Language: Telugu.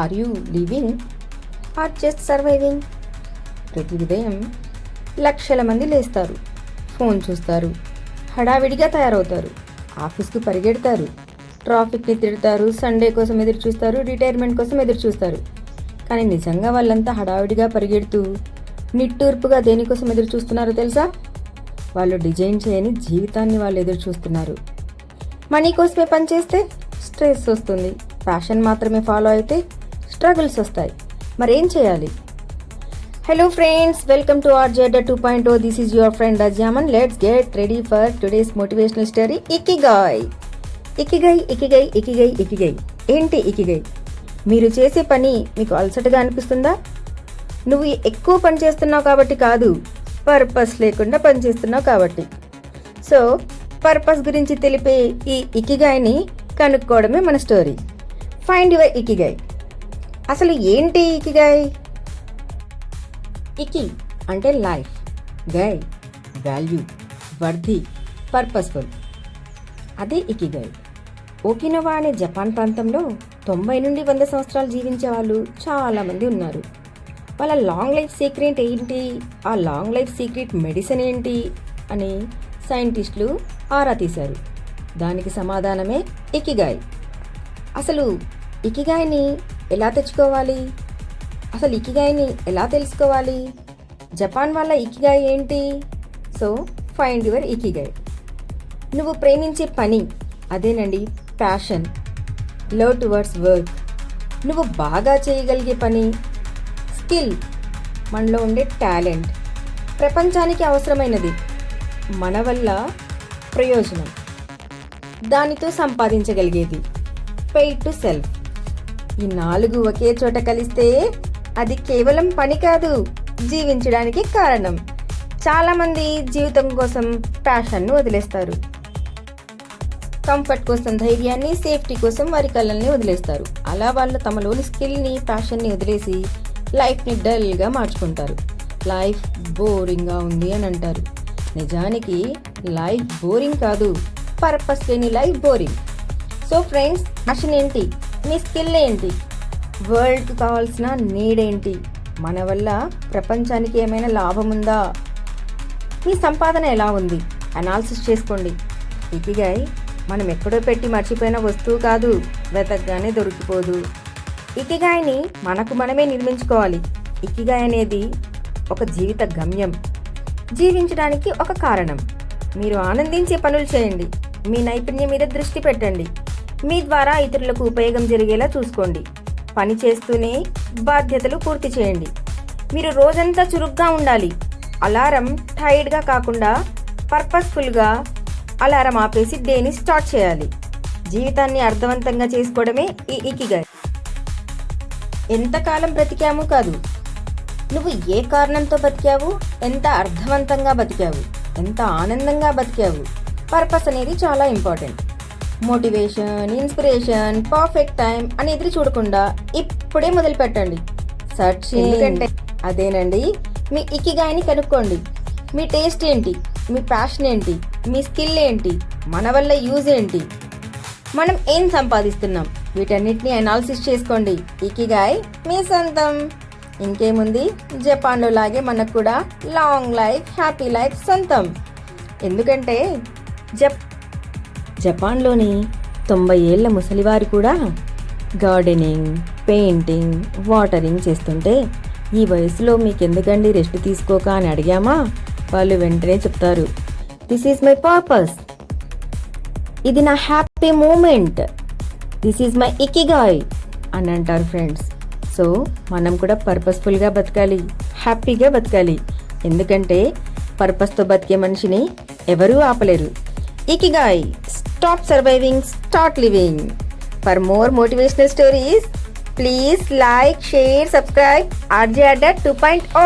Are you living or just surviving? ప్రతి ఉదయం లక్షల మంది లేస్తారు, ఫోన్ చూస్తారు, హడావిడిగా తయారవుతారు, ఆఫీస్కు పరిగెడతారు, ట్రాఫిక్ని తిడతారు, సండే కోసం ఎదురు చూస్తారు, రిటైర్మెంట్ కోసం ఎదురు చూస్తారు. కానీ నిజంగా వాళ్ళంతా హడావిడిగా పరిగెడుతూ నిట్టూర్పుగా దేనికోసం ఎదురు చూస్తున్నారో తెలుసా? వాళ్ళు డిజైన్ చేయని జీవితాన్ని వాళ్ళు ఎదురు చూస్తున్నారు. మనీ కోసమే పనిచేస్తే స్ట్రెస్ వస్తుంది, ప్యాషన్ మాత్రమే ఫాలో అయితే స్ట్రగుల్స్ వస్తాయి. మరేం చేయాలి? Hello friends, welcome to RJ 2.0. This is your friend Rajaman. Let's get ready for today's motivational story. Ikigai. Ikigai ikigai ikigai ikigai. ఏంటి ఇకిగై? మీరు చేసే పని మీకు అలసటగా అనిపిస్తుందా? నువ్వు ఎక్కువ పని చేస్తున్నావు కాబట్టి కాదు, పర్పస్ లేకుండా పని చేస్తున్నావు కాబట్టి. సో పర్పస్ గురించి తెలిపే ఈ ఇకిగాయ్ని కనుక్కోవడమే మన స్టోరీ. Find your ikigai. అసలు ఏంటి ఇకిగాయ్? ఇకి అంటే లైఫ్, గై వాల్యూ, వర్ది, పర్పస్ఫుల్. అదే ఇకిగాయ్. ఓకినవా అనే జపాన్ ప్రాంతంలో 90 నుండి 100 సంవత్సరాలు జీవించే వాళ్ళు చాలామంది ఉన్నారు. వాళ్ళ లాంగ్ లైఫ్ సీక్రెట్ ఏంటి, ఆ లాంగ్ లైఫ్ సీక్రెట్ మెడిసిన్ ఏంటి అని సైంటిస్టులు ఆరా తీశారు. దానికి సమాధానమే ఇకిగాయ్. అసలు ఇకిగాయ్ని ఎలా తెచ్చుకోవాలి? అసలు ఇకిగాయ్ని ఎలా తెలుసుకోవాలి? జపాన్ వాళ్ళ ఇకిగాయ్ ఏంటి? So find your ikigai. నువ్వు ప్రేమించే పని, అదేనండి ప్యాషన్, లవ్ టువర్డ్స్ వర్క్. నువ్వు బాగా చేయగలిగే పని, స్కిల్, మనలో ఉండే టాలెంట్, ప్రపంచానికి అవసరమైనది, మన వల్ల ప్రయోజనం, దానితో సంపాదించగలిగేది, పెయిడ్ టు సెల్ఫ్. ఈ 4 ఒకే చోట కలిస్తే అది కేవలం పని కాదు, జీవించడానికి కారణం. చాలామంది జీవితం కోసం ప్యాషన్ను వదిలేస్తారు, కంఫర్ట్ కోసం ధైర్యాన్ని, సేఫ్టీ కోసం వారి కళల్ని వదిలేస్తారు. అలా వాళ్ళు తమలోని స్కిల్ని, ప్యాషన్ని వదిలేసి లైఫ్ని డల్గా మార్చుకుంటారు. లైఫ్ బోరింగ్గా ఉంది అని అంటారు. నిజానికి లైఫ్ బోరింగ్ కాదు, పర్పస్ లేని life boring. So friends, passion ఏంటి? మీ స్కిల్ ఏంటి? వరల్డ్కి కావాల్సిన నీడ్ ఏంటి? మన వల్ల ప్రపంచానికి ఏమైనా లాభం ఉందా? మీ సంపాదన ఎలా ఉంది? అనాలిసిస్ చేసుకోండి. ఇకిగాయ్ మనం ఎక్కడో పెట్టి మర్చిపోయిన వస్తువు కాదు, వెతకగానే దొరికిపోదు. ఇకిగాయ్ని మనకు మనమే నిర్మించుకోవాలి. ఇకిగాయ్ అనేది ఒక జీవిత గమ్యం, జీవించడానికి ఒక కారణం. మీరు ఆనందించే పనులు చేయండి, మీ నైపుణ్యం మీద దృష్టి పెట్టండి, మీ ద్వారా ఇతరులకు ఉపయోగం జరిగేలా చూసుకోండి. పని చేస్తూనే బాధ్యతలు పూర్తి చేయండి. మీరు రోజంతా చురుగ్గా ఉండాలి. అలారం టైర్డ్గా కాకుండా పర్పస్ఫుల్గా అలారం ఆపేసి డేని స్టార్ట్ చేయాలి. జీవితాన్ని అర్థవంతంగా చేసుకోవడమే ఈ ఇకిగాయ్. ఎంతకాలం బ్రతికాము కాదు, నువ్వు ఏ కారణంతో బతికావు, ఎంత అర్థవంతంగా బతికావు, ఎంత ఆనందంగా బతికావు. పర్పస్ అనేది చాలా important. Motivation, inspiration, perfect time అని ఎదురు చూడకుండా ఇప్పుడే మొదలు పెట్టండి. సర్చ్. ఎందుకంటే అదేనండి మీ ఇకిగాయ్ని కనుక్కోండి. మీ టేస్ట్ ఏంటి, మీ ప్యాషన్ ఏంటి, మీ స్కిల్ ఏంటి, మన వల్ల యూజ్ ఏంటి, మనం ఏం సంపాదిస్తున్నాం, వీటన్నిటిని అనాలిసిస్ చేసుకోండి. ఇకిగాయ్ మీ సొంతం. ఇంకేముంది, జపాన్లో లాగే మనకు కూడా లాంగ్ లైఫ్, హ్యాపీ లైఫ్ సొంతం. ఎందుకంటే జపాన్లోని 90 ఏళ్ల ముసలివారు కూడా గార్డెనింగ్, పెయింటింగ్, వాటరింగ్ చేస్తుంటే ఈ వయసులో మీకెందుకండి రెస్ట్ తీసుకోక అని అడిగామా, వాళ్ళు వెంటనే చెప్తారు, దిస్ ఈజ్ మై పర్పస్, ఇది నా happy moment, this is my ikigai అని అంటారు ఫ్రెండ్స్. సో మనం కూడా పర్పస్ఫుల్గా బతకాలి, హ్యాపీగా బతకాలి. ఎందుకంటే పర్పస్తో బతికే మనిషిని ఎవరూ ఆపలేరు. Ikigai. Stop surviving, start living. For more motivational stories, please like, share, subscribe RJ 2.0.